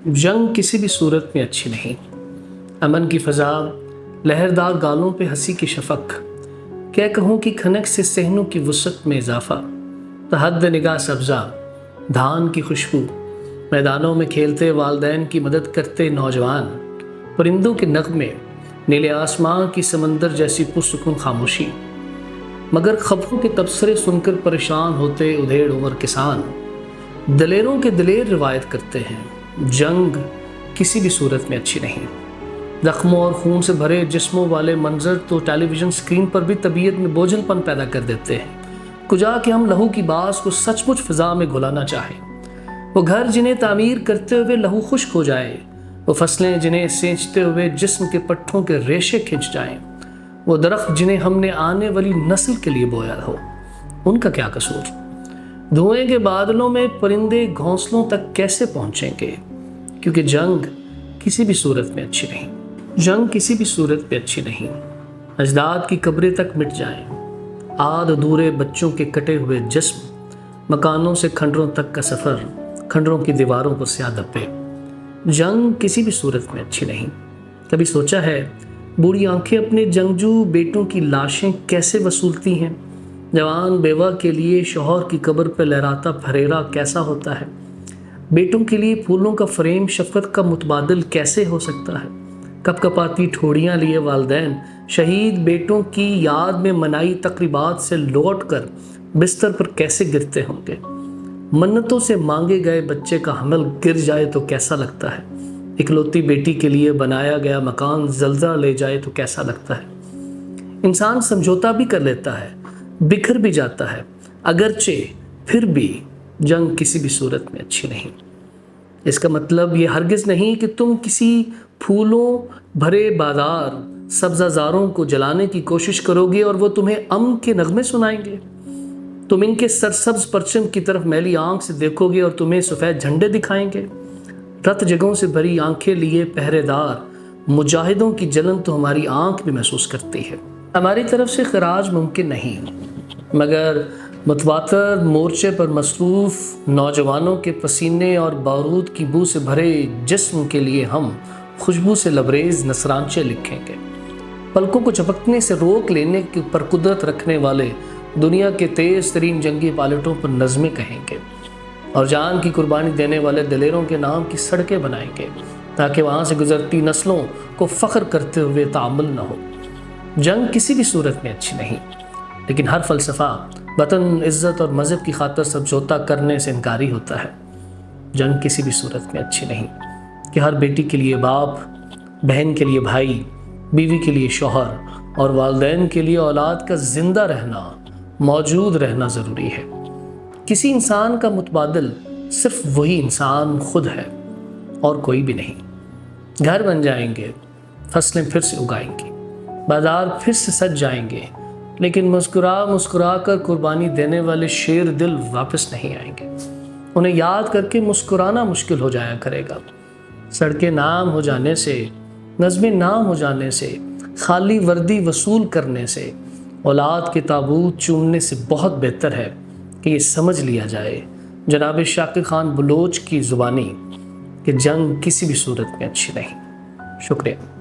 जंग किसी भी सूरत में अच्छी नहीं। अमन की फ़ज़ा, लहरदार गालों पे हंसी की शफ़क़, क्या कहूँ कि खनक से सहनों की वुसअत में इजाफ़ा, तहद निगाह सब्ज़ा, धान की खुशबू, मैदानों में खेलते वालदैन की मदद करते नौजवान, परिंदों के नग़मे, नीले आसमां की समंदर जैसी पुरसुकून खामोशी। मगर खबरों के तबसरे सुनकर परेशान होते उधेड़ उम्र किसान, दलेरों के दिलेर रिवायत करते हैं, जंग किसी भी सूरत में अच्छी नहीं। जख्मों और खून से भरे जिस्मों वाले मंजर तो टेलीविज़न स्क्रीन पर भी तबीयत में बोझलपन पैदा कर देते हैं। कुजा कि हम लहू की बास को सचमुच फ़िज़ा में घुलाना चाहें। वो घर जिन्हें तामीर करते हुए लहू खुश्क हो जाए, वो फसलें जिन्हें सींचते हुए जिस्म के पट्ठों के रेशे खिंच जाएं, वो दरख्त जिन्हें हमने आने वाली नस्ल के लिए बोया हो, उनका क्या कसूर। धुएं के बादलों में परिंदे घोंसलों तक कैसे पहुंचेंगे, क्योंकि जंग किसी भी सूरत में अच्छी नहीं। जंग किसी भी सूरत में अच्छी नहीं। अजदाद की कब्रें तक मिट जाएं, आध अधूरे बच्चों के कटे हुए जिस्म, मकानों से खंडरों तक का सफ़र, खंडरों की दीवारों पर स्याह धब्बे। जंग किसी भी सूरत में अच्छी नहीं। कभी सोचा है बूढ़ी आंखें अपने जंगजू बेटों की लाशें कैसे वसूलती हैं? जवान बेवा के लिए शौहर की कब्र पर लहराता फरेरा कैसा होता है? बेटों के लिए फूलों का फ्रेम शफ़क़त का मुतबादिल कैसे हो सकता है? कपकपाती ठोड़ियाँ लिए वालदैन शहीद बेटों की याद में मनाई तकरीबात से लौट कर बिस्तर पर कैसे गिरते होंगे? मन्नतों से मांगे गए बच्चे का हमल गिर जाए तो कैसा लगता है? इकलौती बेटी के लिए बनाया गया मकान जल्जला ले जाए तो कैसा लगता है? इंसान समझौता भी कर लेता है, बिखर भी जाता है, अगरचे फिर भी जंग किसी भी सूरत में अच्छी नहीं। इसका मतलब ये हरगिज़ नहीं कि तुम किसी फूलों भरे बाजार सब्ज़ाज़ारों को जलाने की कोशिश करोगे और वो तुम्हें अमन के नगमे सुनाएंगे। तुम इनके सरसब्ज परचम की तरफ मैली आंख से देखोगे और तुम्हें सफ़ेद झंडे दिखाएंगे। रत जगहों से भरी आंखें लिए पहरेदार मुजाहिदों की जलन तो हमारी आंख भी महसूस करती है। हमारी तरफ से खराज मुमकिन नहीं, मगर मुतवातर मोर्चे पर मसरूफ़ नौजवानों के पसीने और बारूद की बू से भरे जिस्म के लिए हम खुशबू से लबरेज नसरांचे लिखेंगे। पलकों को झपकने से रोक लेने के पर कुदरत रखने वाले दुनिया के तेज़ तरीन जंगी पायलटों पर नज़में कहेंगे और जान की कुर्बानी देने वाले दलेरों के नाम की सड़कें बनाएंगे, ताकि वहाँ से गुजरती नस्लों को फ़ख्र करते हुए तामुल न हो। जंग किसी भी सूरत में अच्छी नहीं, लेकिन हर फ़लसफ़ा वतन, इज़्ज़त और मज़हब की खातिर समझौता करने से इनकारी होता है। जंग किसी भी सूरत में अच्छी नहीं कि हर बेटी के लिए बाप, बहन के लिए भाई, बीवी के लिए शौहर और वालदैन के लिए औलाद का ज़िंदा रहना, मौजूद रहना ज़रूरी है। किसी इंसान का मुतबादिल सिर्फ वही इंसान खुद है और कोई भी नहीं। घर बन जाएंगे, फसलें फिर से उगाएंगी, बाजार फिर से सज जाएंगे, लेकिन मुस्कुरा मुस्कुरा कर कुर्बानी देने वाले शेर दिल वापस नहीं आएंगे। उन्हें याद करके मुस्कुराना मुश्किल हो जाया करेगा। सड़कें नाम हो जाने से, नज़में नाम हो जाने से, खाली वर्दी वसूल करने से, औलाद के ताबूत चूमने से बहुत बेहतर है कि ये समझ लिया जाए जनाब शाकिर खान बलोच की ज़ुबानी कि जंग किसी भी सूरत में अच्छी नहीं। शुक्रिया।